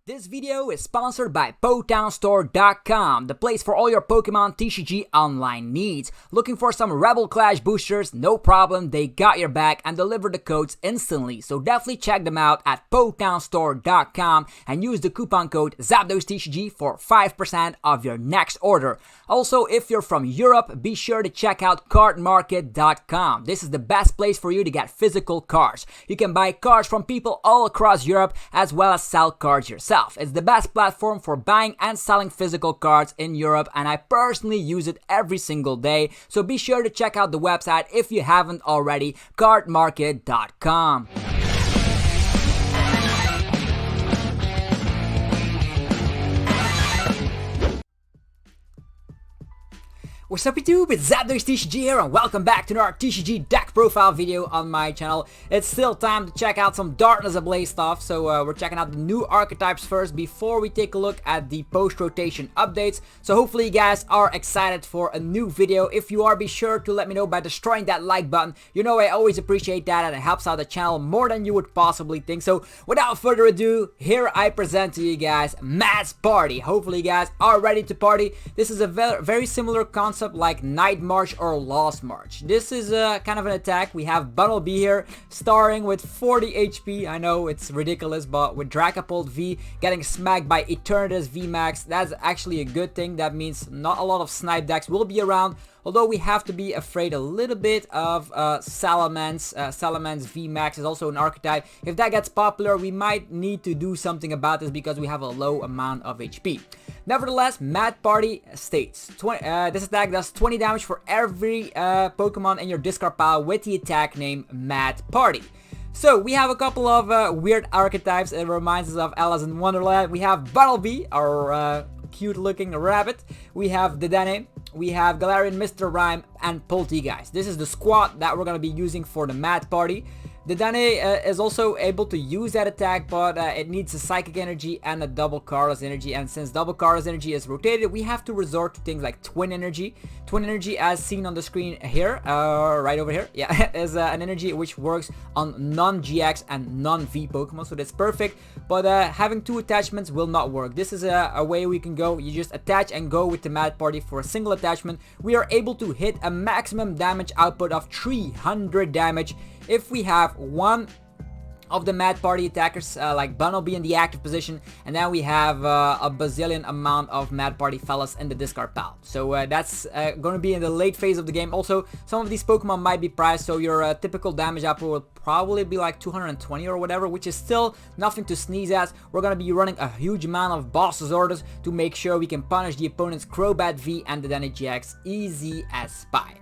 This video is sponsored by PotownStore.com, the place for all your Pokemon TCG online needs. Looking for some Rebel Clash boosters? No problem, they got your back and deliver the codes instantly. So definitely check them out at PotownStore.com and use the coupon code ZapDoseTCG for 5% of your next order. Also, if you're from Europe, be sure to check out CardMarket.com. This is the best place for you to get physical cards. You can buy cards from people all across Europe as well as sell cards yourself. It's the best platform for buying and selling physical cards in Europe, and I personally use it every single day. So be sure to check out the website if you haven't already, CardMarket.com. What's up YouTube, it's ZapDoseTCG here and welcome back to another TCG deck profile video on my channel. It's still time to check out some Darkness Ablaze stuff, so we're checking out the new archetypes first before we take a look at the post-rotation updates. So hopefully you guys are excited for a new video. If you are, be sure to let me know by destroying that like button. You know I always appreciate that and it helps out the channel more than you would possibly think. So without further ado, here I present to you guys Matt's Party. Hopefully you guys are ready to party. This is a very similar concept like Night March or Lost March. This is kind of an attack. We have Bunnelby here starring with 40 HP. I know it's ridiculous, but with Dragapult V getting smacked by Eternatus VMAX, that's actually a good thing. That means not a lot of snipe decks will be around. Although we have to be afraid a little bit of Salamence. Salamence VMAX is also an archetype. If that gets popular, we might need to do something about this because we have a low amount of HP. Nevertheless, Mad Party states, this attack does 20 damage for every Pokemon in your discard pile with the attack name Mad Party. So we have a couple of weird archetypes. It reminds us of Alice in Wonderland. We have Bunnelby, our cute looking rabbit. We have Dedenne. We have Galarian Mr, Rime, and Polteageist. This is the squad that we're going to be using for the Mad Party. Dedenne is also able to use that attack, but it needs a Psychic Energy and a Double Carlos Energy. And since Double Carlos Energy is rotated, we have to resort to things like Twin Energy. Twin Energy, as seen on the screen here, right over here, yeah, is an energy which works on non-GX and non-V Pokemon, so that's perfect. But having two attachments will not work. This is a way we can go. You just attach and go with the Mad Party for a single attachment. We are able to hit a maximum damage output of 300 damage if we have one of the Mad Party attackers like Bunnelby in the active position, and then we have a bazillion amount of Mad Party fellas in the discard pile. So that's going to be in the late phase of the game. Also, some of these Pokemon might be priced, so your typical damage output will probably be like 220 or whatever, which is still nothing to sneeze at. We're going to be running a huge amount of boss's orders to make sure we can punish the opponent's Crobat V and the Dedenne GX easy as pie.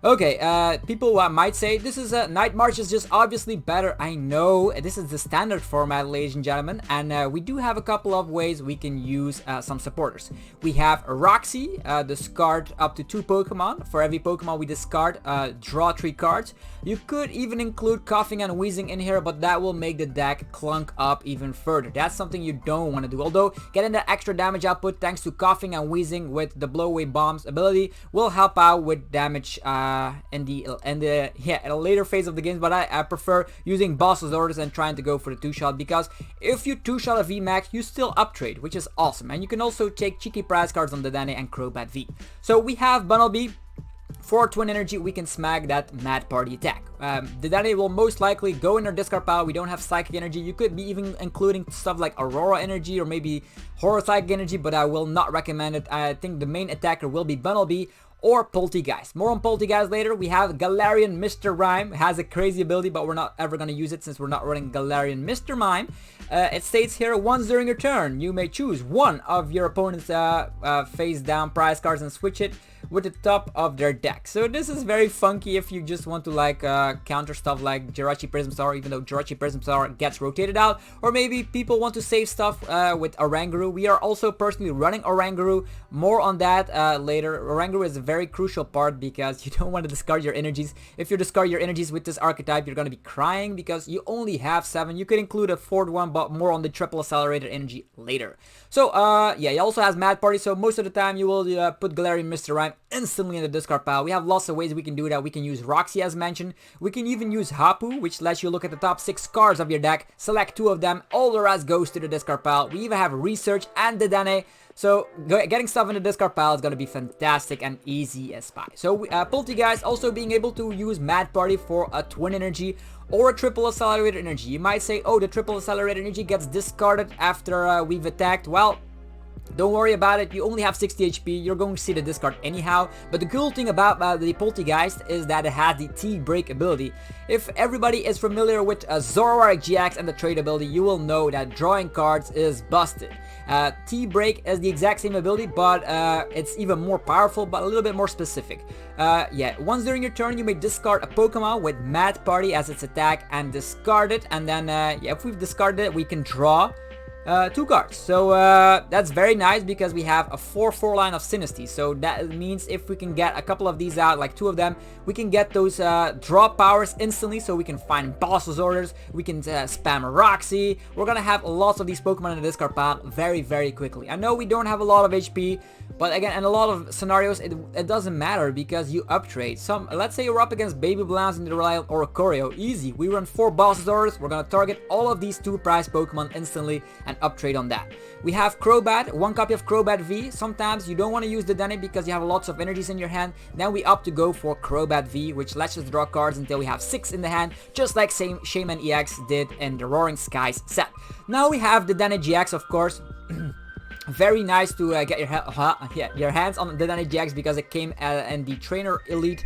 Okay, people might say this is Night March is just obviously better. I know this is the standard format, ladies and gentlemen, and we do have a couple of ways we can use some supporters. We have Roxie, discard up to 2 Pokemon. For every Pokemon we discard, draw 3 cards. You could even include Coughing and Wheezing in here, but that will make the deck clunk up even further. That's something you don't want to do. Although getting that extra damage output thanks to Coughing and Wheezing with the Blow Away Bombs ability will help out with damage in a later phase of the game, but I prefer using boss's orders and trying to go for the 2-shot, because if you 2-shot a VMAX, you still uptrade, which is awesome, and you can also take cheeky prize cards on Dedenne and Crobat V. So we have Bunnelby. For Twin Energy, we can smack that Mad Party attack. Dedenne will most likely go in our discard pile. We don't have Psychic Energy. You could be even including stuff like Aurora Energy or maybe Horror Psychic Energy, but I will not recommend it. I think the main attacker will be Bunnelby or Polteageist. More on Polteageist later. We have Galarian Mr. Rime. Has a crazy ability, but we're not ever going to use it since we're not running Galarian Mr. Mime. It states here, once during your turn, you may choose one of your opponent's face down prize cards and switch it with the top of their deck. So this is very funky if you just want to like counter stuff like Jirachi Prism Star, even though Jirachi Prism Star gets rotated out, or maybe people want to save stuff with Oranguru. We are also personally running Oranguru. More on that later. Oranguru is a very crucial part because you don't want to discard your energies. If you discard your energies with this archetype, you're going to be crying because you only have 7. You could include a 4th one, but more on the Tripple Accelerated Energy later. So yeah, he also has Mad Party, so most of the time you will put Galarian Mr. Rime instantly in the discard pile. We have lots of ways we can do that. We can use Roxie as mentioned. We can even use Hapu, which lets you look at the top 6 cards of your deck, select 2 of them, all the rest goes to the discard pile. We even have Research and Dedenne. So getting stuff in the discard pile is going to be fantastic and easy as pie. So Polteageist also being able to use Mad Party for a Twin Energy or a Triple Accelerated Energy. You might say, oh, the Triple Accelerated Energy gets discarded after we've attacked. Well, don't worry about it, you only have 60 HP, you're going to see the discard anyhow. But the cool thing about the Polteageist is that it has the T-Break ability. If everybody is familiar with Zoroark GX and the trade ability, you will know that drawing cards is busted. T-Break is the exact same ability, but it's even more powerful, but a little bit more specific. Yeah, once during your turn, you may discard a Pokemon with Mad Party as its attack and discard it. And then, yeah, if we've discarded it, we can draw 2 cards. So that's very nice because we have a 4/4 line of Sinistea. So that means if we can get a couple of these out, like 2 of them, we can get those draw powers instantly. So we can find Boss's Orders, we can spam Roxie. We're gonna have lots of these Pokemon in the discard pile very quickly. I know we don't have a lot of HP, but again, in a lot of scenarios, it doesn't matter because you uptrade. Let's say you're up against Baby Blounce in the Reliant or Oranguru. Easy. We run 4 Boss's Orders. We're gonna target all of these 2 prize Pokemon instantly and uptrade on that. We have Crobat, 1 copy of Crobat V. Sometimes you don't want to use the Dedenne because you have lots of energies in your hand. Then we opt to go for Crobat V, which lets us draw cards until we have 6 in the hand, just like Shaman EX did in the Roaring Skies set. Now we have the Dedenne GX, of course. Very nice to get your hands on the Dedenne GX because it came in the Trainer Elite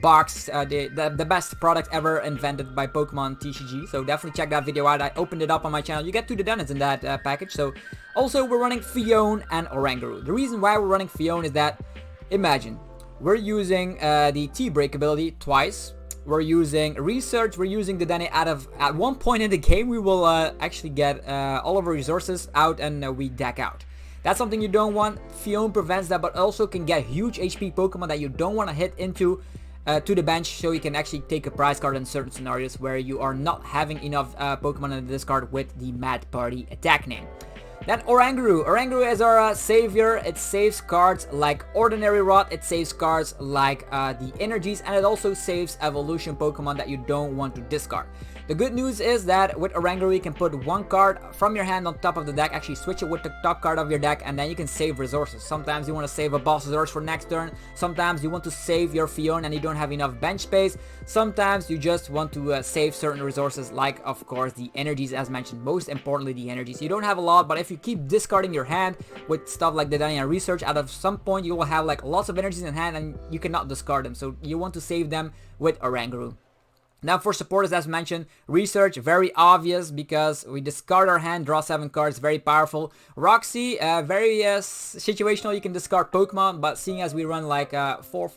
box, the best product ever invented by Pokemon TCG. So definitely check that video out. I opened it up on my channel. You get 2 Dedennes in that package. So also we're running Phione and Oranguru. The reason why we're running Phione is that, imagine, we're using the T-Break ability twice. We're using Research, we're using the Dedenne at one point in the game we will actually get all of our resources out and we deck out. That's something you don't want. Phione prevents that, but also can get huge HP Pokemon that you don't want to hit into to the bench, so you can actually take a prize card in certain scenarios where you are not having enough Pokemon in the discard with the Mad Party attack name. Then Oranguru. Oranguru is our savior. It saves cards like Ordinary Rot, it saves cards like the energies, and it also saves evolution Pokemon that you don't want to discard. The good news is that with Oranguru you can put 1 card from your hand on top of the deck, actually switch it with the top card of your deck, and then you can save resources. Sometimes you want to save a Boss's Urge for next turn, sometimes you want to save your Phione and you don't have enough bench space, sometimes you just want to save certain resources like, of course, the energies as mentioned, most importantly the energies. You don't have a lot, but if you keep discarding your hand with stuff like the Dedenne Research, at some point you will have like lots of energies in hand and you cannot discard them, so you want to save them with Oranguru. Now for supporters, as mentioned, Research, very obvious because we discard our hand, draw 7 cards, very powerful. Roxie, very situational, you can discard Pokemon, but seeing as we run like 4,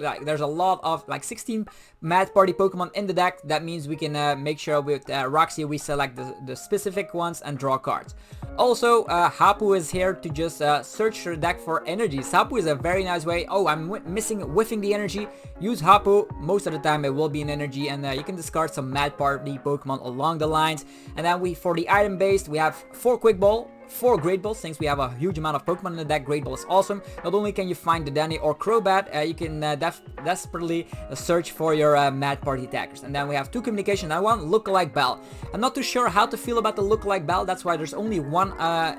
like there's a lot of like 16 Mad Party Pokemon in the deck, that means we can make sure with Roxie we select the specific ones and draw cards. Also, Hapu is here to just search your deck for energies. Hapu is a very nice way. Oh, I'm whiffing the energy. Use Hapu. Most of the time it will be an energy, and you can discard some Mad Party Pokemon along the lines. And then for the item based, we have 4 Quick Ball, 4 Great Balls. Since we have a huge amount of Pokemon in the deck, Great Ball is awesome. Not only can you find Dedenne or Crobat, you can desperately search for your Mad Party attackers. And then we have 2 Communication and 1 Lookalike Bell. I'm not too sure how to feel about the Lookalike Bell. That's why there's only 1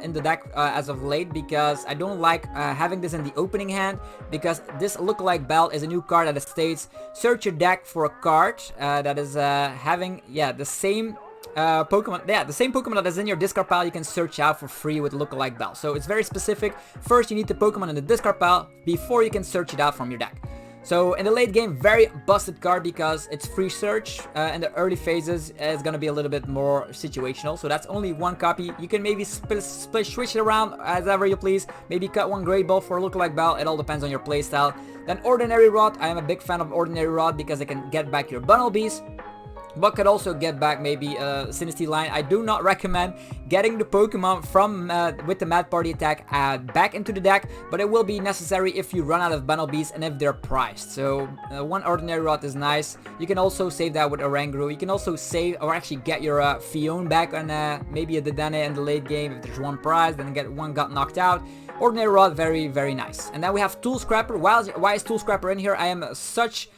in the deck as of late, because I don't like having this in the opening hand, because this Lookalike Bell is a new card that states search your deck for a card that is having the same Pokemon, the same Pokemon that is in your discard pile you can search out for free with Lookalike Bell. So it's very specific. First you need the Pokemon in the discard pile before you can search it out from your deck. So in the late game, very busted card because it's free search. In the early phases it's gonna be a little bit more situational, so that's only 1 copy. You can maybe switch it around as ever you please. Maybe cut 1 Great Ball for a Lookalike Bell. It all depends on your playstyle. Then Ordinary Rot. I am a big fan of Ordinary Rot because it can get back your Bunnelbys. but could also get back maybe a Sinistea line. I do not recommend getting the Pokemon from with the Mad Party attack back into the deck, but it will be necessary if you run out of Bunnelbys and if they're priced. So one Ordinary Rod is nice. You can also save that with Oranguru. You can also save or actually get your Phione back on maybe a Dedenne in the late game if there's one prize, then get one got knocked out. Ordinary Rod, very, very nice. And then we have Tool Scrapper. Why is Tool Scrapper in here? I am such...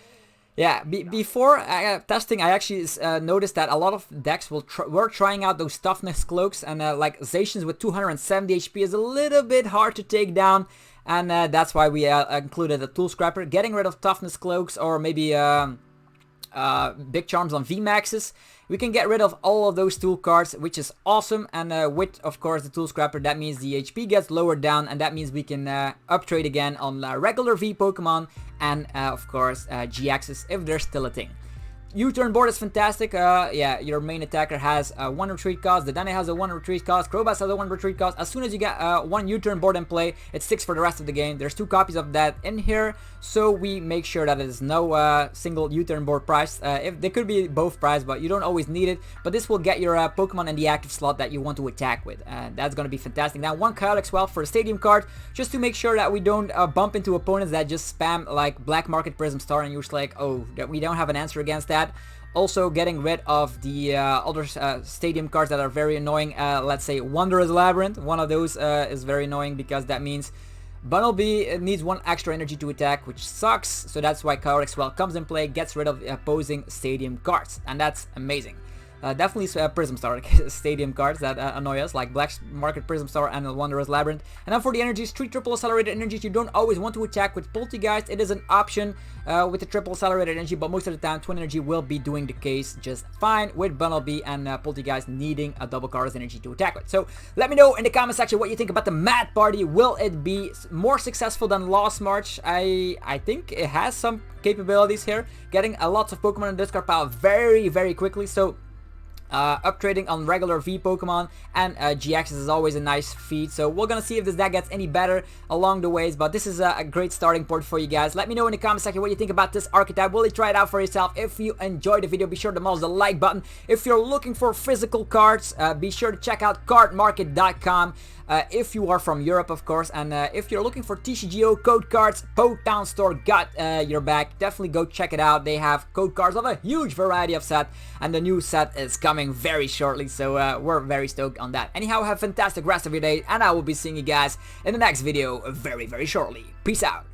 Yeah, before testing, I actually noticed that a lot of decks were trying out those toughness cloaks, and like Zacians with 270 HP is a little bit hard to take down, and that's why we included a Tool Scrapper. Getting rid of toughness cloaks or maybe big charms on VMAXs. We can get rid of all of those tool cards, which is awesome, and with, of course, the Tool Scrapper, that means the HP gets lowered down, and that means we can uptrade again on regular V Pokemon, and, of course, GXs if they're still a thing. U-turn board is fantastic. Yeah, your main attacker has 1 retreat cost, Dedenne has a 1 retreat cost, Crobat has a 1 retreat cost. As soon as you get 1 U-turn board in play, it sticks for the rest of the game. There's 2 copies of that in here, so we make sure that there's no single U-turn board price. If they could be both priced, but you don't always need it. But this will get your Pokemon in the active slot that you want to attack with. That's gonna be fantastic. Now 1 Chaotic Swell for a Stadium card, just to make sure that we don't bump into opponents that just spam like Black Market Prism Star, and you're just like, oh, that we don't have an answer against that. Also getting rid of the other stadium cards that are very annoying. Let's say Wondrous Labyrinth. One of those is very annoying because that means Bunnelby needs 1 extra energy to attack, which sucks. So that's why Chaotic Swell comes in play, gets rid of the opposing stadium cards, and that's amazing. Definitely Prism Star stadium cards that annoy us, like Black Market Prism Star and the Wondrous Labyrinth. And then for the energies, 3 Triple Accelerated Energies. You don't always want to attack with Polteageist. It is an option with the Triple Accelerated Energy, but most of the time Twin Energy will be doing the case just fine with Bunnelby and Polteageist needing a double Chaos Energy to attack with. So let me know in the comment section what you think about the Mad Party. Will it be more successful than Lost March? I think it has some capabilities here, getting a lot of Pokemon in the discard pile very, very quickly. So upgrading on regular V Pokemon and GXs is always a nice feat, so we're gonna see if this deck gets any better along the ways, but this is a great starting point for you guys. Let me know in the comment section what you think about this archetype. Will you try it out for yourself? If you enjoyed the video, be sure to mash the like button. If you're looking for physical cards, be sure to check out cardmarket.com. If you are from Europe, of course, and if you're looking for TCGO code cards, Potown Store got your back. Definitely go check it out. They have code cards of a huge variety of set, and the new set is coming very shortly, so we're very stoked on that. Anyhow, have a fantastic rest of your day, and I will be seeing you guys in the next video very, very shortly. Peace out.